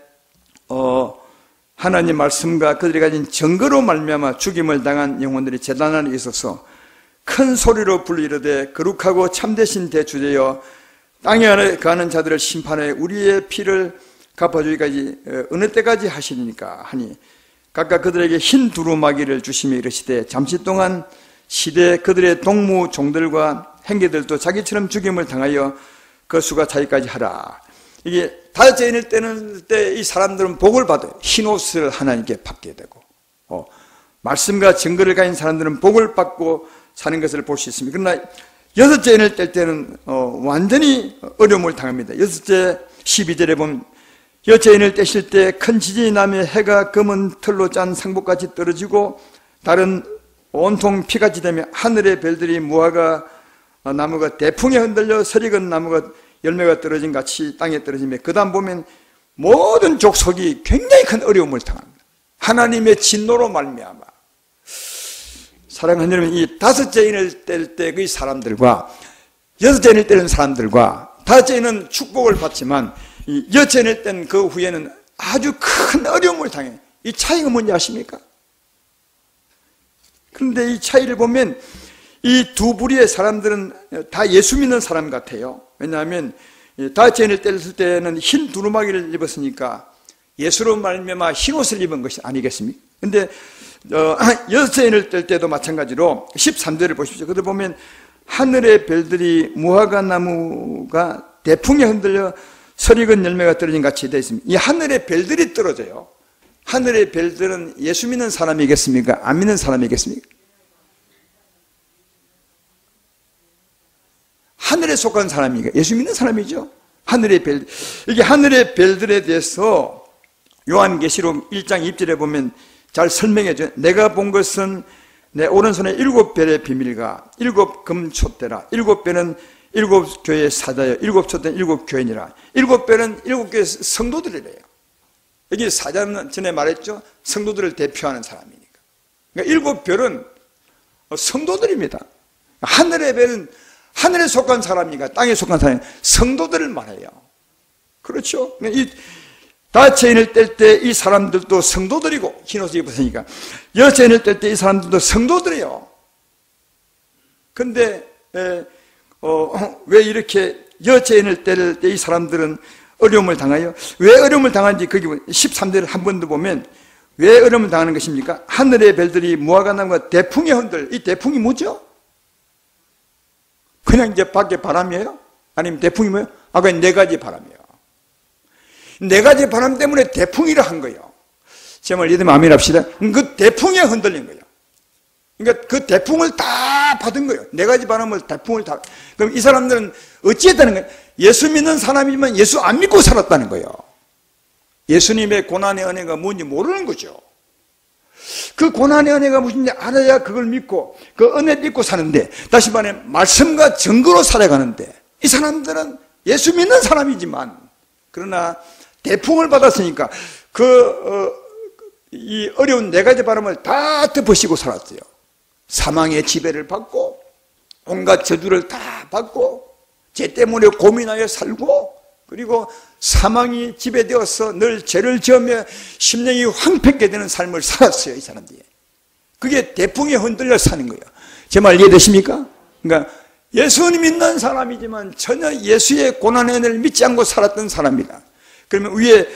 하나님 말씀과 그들이 가진 증거로 말미암아 죽임을 당한 영혼들이 제단 안에 있어서 큰 소리로 불리르되 거룩하고 참되신 대주제여 땅에 거하는 자들을 심판해 우리의 피를 갚아주기까지 어느 때까지 하시니까 하니 각각 그들에게 흰 두루마기를 주시며 이르시되 잠시 동안 시대 그들의 동무 종들과 행계들도 자기처럼 죽임을 당하여 그 수가 차기까지 하라. 이게 다섯째 인을 떼는 때 이 사람들은 복을 받아요. 흰 옷을 하나님께 받게 되고, 말씀과 증거를 가진 사람들은 복을 받고 사는 것을 볼 수 있습니다. 그러나 여섯째 인을 뗄 때는 완전히 어려움을 당합니다. 여섯째 12절에 보면 여섯째 인을 떼실 때 큰 지진이 나며 해가 검은 털로 짠 상복같이 떨어지고 달은 온통 피같이 되며 하늘의 별들이 무화과 나무가 대풍에 흔들려 설익은 나무가 열매가 떨어진 같이 땅에 떨어지며 그 다음 보면 모든 족속이 굉장히 큰 어려움을 당합니다. 하나님의 진노로 말미암아. 사랑하는 여러분, 이 다섯째 인을 뗄 때 그 사람들과 여섯째 인을 떼는 사람들과 다섯째 인은 축복을 받지만 이 여섯째 인을 뗀 그 후에는 아주 큰 어려움을 당해요. 이 차이가 뭔지 아십니까? 그런데 이 차이를 보면 이 두 부류의 사람들은 다 예수 믿는 사람 같아요. 왜냐하면 다섯째 인을 뗐을 때는 흰 두루마기를 입었으니까 예수로 말미암아 흰 옷을 입은 것이 아니겠습니까? 근데 여섯째 인을 뗄 때도 마찬가지로 13절을 보십시오. 그들 보면 하늘의 별들이 무화과 나무가 대풍에 흔들려 설익은 열매가 떨어진 같이 되어 있습니다. 이 하늘의 별들이 떨어져요. 하늘의 별들은 예수 믿는 사람이겠습니까? 안 믿는 사람이겠습니까? 하늘에 속한 사람이니까 예수 믿는 사람이죠. 하늘의 별, 이게 하늘의 별들에 대해서 요한계시록 1장 2절에 보면 잘 설명해줘요. 내가 본 것은 내 오른손에 7별의 비밀과 7금촛대라. 7별은 7교회의 사자여 7촛대는 7교인이라. 7별은 7교회 성도들이래요. 여기 사자는 전에 말했죠. 성도들을 대표하는 사람이니까. 그러니까 7별은 성도들입니다. 하늘의 별은 하늘에 속한 사람이니까 땅에 속한 사람이 성도들을 말해요. 그렇죠? 이 다섯째 인을 뗄 때 이 사람들도 성도들이고 흰옷을 입었으니까 여섯째 인을 뗄 때 이 사람들도 성도들이에요. 근데 왜 이렇게 여섯째 인을 뗄 때 이 사람들은 어려움을 당해요? 왜 어려움을 당하는지 거기 13절을 한 번 더 보면 왜 어려움을 당하는 것입니까? 하늘의 별들이 무화과 나무가 대풍에 흔들. 이 대풍이 뭐죠? 그냥 이제 밖에 바람이에요? 아니면 대풍이 뭐예요? 아까 네 가지 바람이에요. 네 가지 바람 때문에 대풍이라 한 거예요. 제발 이들 아멘 합시다. 그 대풍에 흔들린 거예요. 그러니까 그 대풍을 다 받은 거예요. 네 가지 바람을 대풍을 다. 그럼 이 사람들은 어찌했다는 거예요? 예수 믿는 사람이지만 예수 안 믿고 살았다는 거예요. 예수님의 고난의 은혜가 뭔지 모르는 거죠. 그 고난의 은혜가 무엇인지 알아야 그걸 믿고 그 은혜를 믿고 사는데, 다시 말해 말씀과 증거로 살아가는데, 이 사람들은 예수 믿는 사람이지만 그러나 대풍을 받았으니까 이 어려운 네 가지 바람을 다 덮으시고 살았어요. 사망의 지배를 받고 온갖 저주를 다 받고 죄 때문에 고민하여 살고, 그리고 사망이 지배되어서 늘 죄를 지으며 심령이 황폐게 되는 삶을 살았어요. 이 사람들이. 그게 대풍에 흔들려 사는 거예요. 제 말 이해되십니까? 그러니까 예수님 믿는 사람이지만 전혀 예수의 고난의 은혜를 믿지 않고 살았던 사람이다. 그러면 위에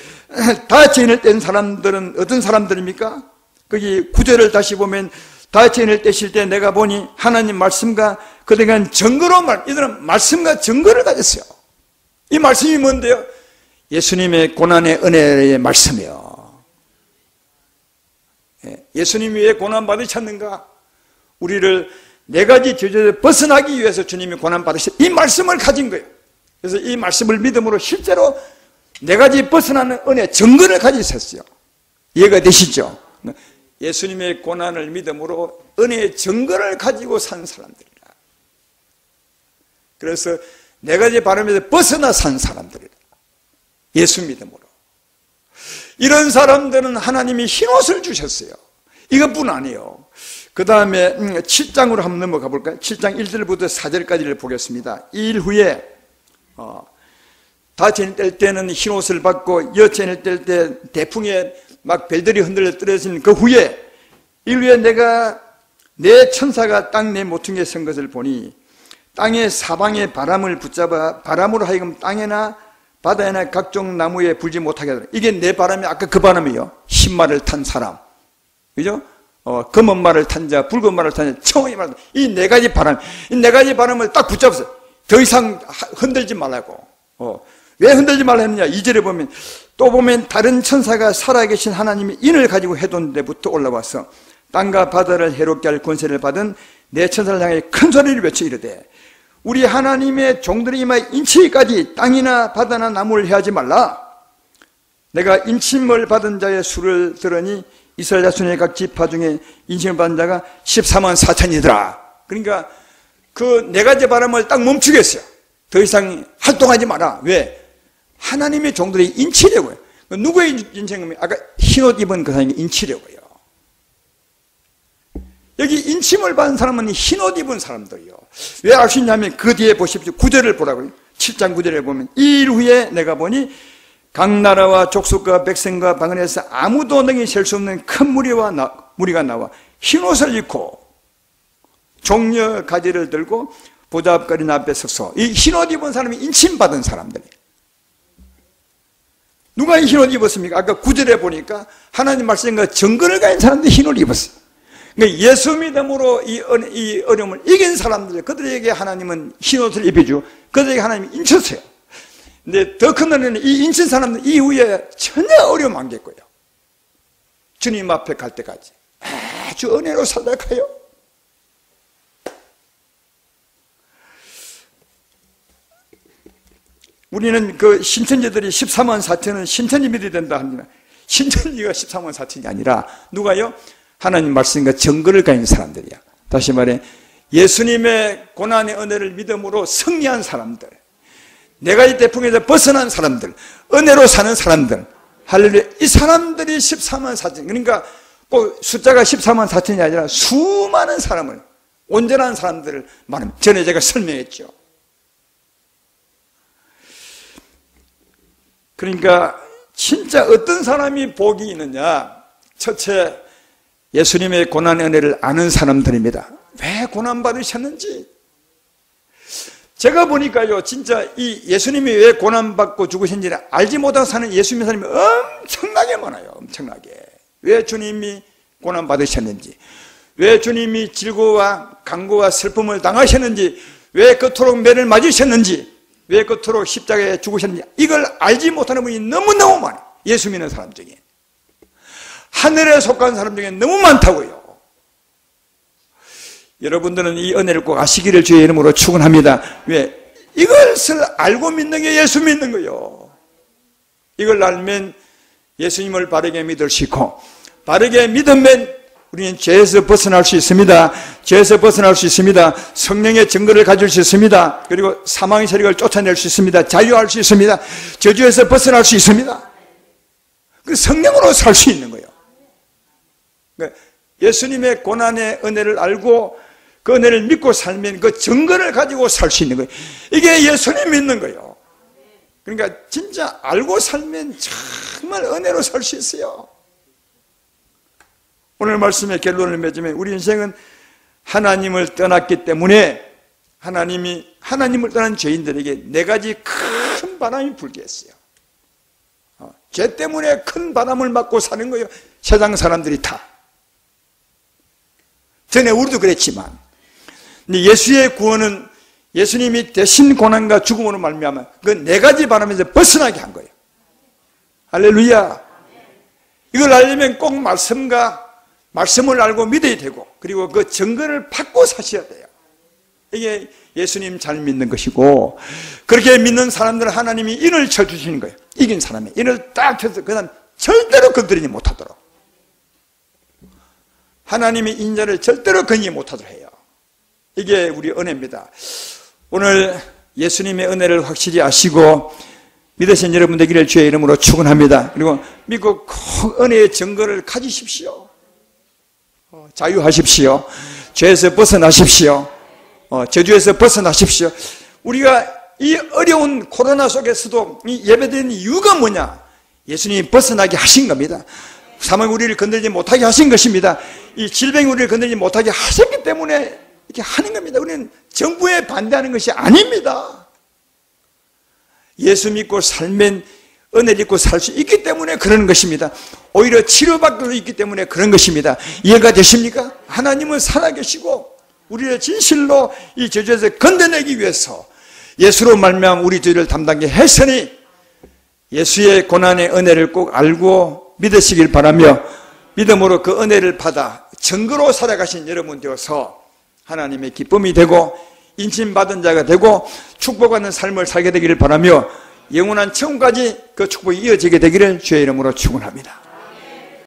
다섯째 인을 뗀 사람들은 어떤 사람들입니까? 거기 9절을 다시 보면 다섯째 인을 떼실 때 내가 보니 하나님 말씀과 그들에 대한 증거로 이들은 말씀과 증거를 가졌어요. 이 말씀이 뭔데요? 예수님의 고난의 은혜의 말씀이요. 예수님이 왜 고난 받으셨는가? 우리를 네 가지 죄에서 벗어나기 위해서 주님이 고난 받으셨, 이 말씀을 가진 거예요. 그래서 이 말씀을 믿음으로 실제로 네 가지 벗어나는 은혜 증거를 가지셨어요. 이해가 되시죠? 예수님의 고난을 믿음으로 은혜의 증거를 가지고 산 사람들이라. 그래서 네 가지 바람에서 벗어나 산 사람들이라. 예수 믿음으로. 이런 사람들은 하나님이 흰옷을 주셨어요. 이것뿐 아니에요. 그 다음에 7장으로 한번 넘어가 볼까요? 7장 1절부터 4절까지를 보겠습니다. 이 일 후에 다 재닐 때는 흰옷을 받고 여 재닐 때 대풍에 막 별들이 흔들려 떨어진 그 후에 이 후에 내가 내 천사가 땅 내 모퉁이에 선 것을 보니 땅의 사방의 바람을 붙잡아 바람으로 하여금 땅에나 바다에나 각종 나무에 불지 못하게 하더라. 이게 내 바람이 아까 그 바람이요. 흰 말을 탄 사람. 그죠? 검은 말을 탄 자, 붉은 말을 탄 자, 청이 말을 이 네 가지 바람. 이 네 가지 바람을 딱 붙잡았어. 더 이상 흔들지 말라고. 왜 흔들지 말라 했느냐? 2절에 보면 또 보면 다른 천사가 살아계신 하나님이 인을 가지고 해돈 데부터 올라와서 땅과 바다를 해롭게 할 권세를 받은 내 천사를 향해 큰 소리를 외쳐 이르되 우리 하나님의 종들이 이마에 인치기까지 땅이나 바다나 나무를 해하지 말라. 내가 인침을 받은 자의 수를 들으니 이스라엘 자손의 각 지파 중에 인침을 받은 자가 14만 4천이더라. 그러니까 그 네 가지 바람을 딱 멈추겠어요. 더 이상 활동하지 마라. 왜? 하나님의 종들이 인치려고요. 누구의 인칭이면 아까 흰옷 입은 그 사람이 인치려고요. 여기 인침을 받은 사람은 흰옷 입은 사람들이요. 왜 알 수 있냐면 그 뒤에 보십시오. 9절을 보라고요. 7장 9절에 보면 이 일 후에 내가 보니 각 나라와 족속과 백성과 방언에서 아무도 능히 셀 수 없는 큰 무리가 나와 흰옷을 입고 종려 가지를 들고 보좌 앞가린 앞에 서서 이 흰옷 입은 사람이 인침받은 사람들이에요. 누가 이 흰옷 입었습니까? 아까 9절에 보니까 하나님 말씀과 증거를 가진 사람들이 흰옷을 입었어요. 그러니까 예수 믿음으로 이 어려움을 이긴 사람들, 그들에게 하나님은 흰옷을 입혀주고 그들에게 하나님이 인쳤어요. 근데 더 큰 은혜는 이 인친 사람들 이후에 전혀 어려움 안 겪고요. 주님 앞에 갈 때까지 아주 은혜로 살다 가요. 우리는 그 신천지들이 14만 4천은 신천지 믿어야 된다 합니다. 신천지가 14만 4천이 아니라 누가요? 하나님 말씀과 증거를 가진 사람들이야. 다시 말해 예수님의 고난의 은혜를 믿음으로 승리한 사람들, 네 가지 대풍에서 벗어난 사람들, 은혜로 사는 사람들, 할렐루야. 이 사람들이 14만 4천, 그러니까 뭐 숫자가 14만 4천이 아니라 수많은 사람을, 온전한 사람들을 말합니다. 전에 제가 설명했죠. 그러니까 진짜 어떤 사람이 복이 있느냐? 첫째, 예수님의 고난의 은혜를 아는 사람들입니다. 왜 고난 받으셨는지. 제가 보니까요, 진짜 이 예수님이 왜 고난받고 죽으신지를 알지 못하고 사는 예수님의 사람이 엄청나게 많아요. 엄청나게. 왜 주님이 고난받으셨는지, 왜 주님이 질고와 강고와 슬픔을 당하셨는지, 왜 그토록 매를 맞으셨는지, 왜 그토록 십자가에 죽으셨는지, 이걸 알지 못하는 분이 너무너무 많아요. 예수 믿는 사람 중에. 하늘에 속한 사람 중에 너무 많다고요. 여러분들은 이 은혜를 꼭 아시기를 주의 이름으로 축원합니다. 왜? 이것을 알고 믿는 게 예수 믿는 거예요. 이걸 알면 예수님을 바르게 믿을 수 있고, 바르게 믿으면 우리는 죄에서 벗어날 수 있습니다. 죄에서 벗어날 수 있습니다. 성령의 증거를 가질 수 있습니다. 그리고 사망의 세력을 쫓아낼 수 있습니다. 자유할 수 있습니다. 저주에서 벗어날 수 있습니다. 그 성령으로 살 수 있는 거예요. 그러니까 예수님의 고난의 은혜를 알고 그 은혜를 믿고 살면 그 증거를 가지고 살 수 있는 거예요. 이게 예수님 믿는 거예요. 그러니까 진짜 알고 살면 정말 은혜로 살 수 있어요. 오늘 말씀의 결론을 맺으면 우리 인생은 하나님을 떠났기 때문에 하나님을 떠난 죄인들에게 네 가지 큰 바람이 불게 했어요. 죄 때문에 큰 바람을 맞고 사는 거예요. 세상 사람들이 다. 전에 우리도 그랬지만, 근데 예수의 구원은 예수님이 대신 고난과 죽음으로 말미암아 그 네 가지 바람에서 벗어나게 한 거예요. 할렐루야. 이걸 알려면 꼭 말씀을 알고 믿어야 되고, 그리고 그 증거를 받고 사셔야 돼요. 이게 예수님 잘 믿는 것이고, 그렇게 믿는 사람들은 하나님이 인을 쳐주시는 거예요. 이긴 사람이 인을 딱 쳐서 그다음 절대로 건드리지 못하도록, 하나님이 인자를 절대로 건드리지 못하도록 해요. 이게 우리 은혜입니다. 오늘 예수님의 은혜를 확실히 아시고 믿으신 여러분 되기를 주의 이름으로 축원합니다. 그리고 믿고 꼭 은혜의 증거를 가지십시오. 자유하십시오. 죄에서 벗어나십시오. 저주에서 벗어나십시오. 우리가 이 어려운 코로나 속에서도 이 예배드리는 이유가 뭐냐? 예수님이 벗어나게 하신 겁니다. 사망이 우리를 건들지 못하게 하신 것입니다. 이 질병이 우리를 건들지 못하게 하셨기 때문에 이렇게 하는 겁니다. 우리는 정부에 반대하는 것이 아닙니다. 예수 믿고 살면 은혜를 입고 살 수 있기 때문에 그러는 것입니다. 오히려 치료받고 있기 때문에 그런 것입니다. 이해가 되십니까? 하나님은 살아계시고 우리를 진실로 이 저주에서 건져내기 위해서 예수로 말미암아 우리 죄를 담당케 했으니 예수의 고난의 은혜를 꼭 알고 믿으시길 바라며, 믿음으로 그 은혜를 받아 증거로 살아가신 여러분 되어서 하나님의 기쁨이 되고 인침받은 자가 되고 축복받는 삶을 살게 되기를 바라며 영원한 처음까지 그 축복이 이어지게 되기를 주의 이름으로 축원합니다.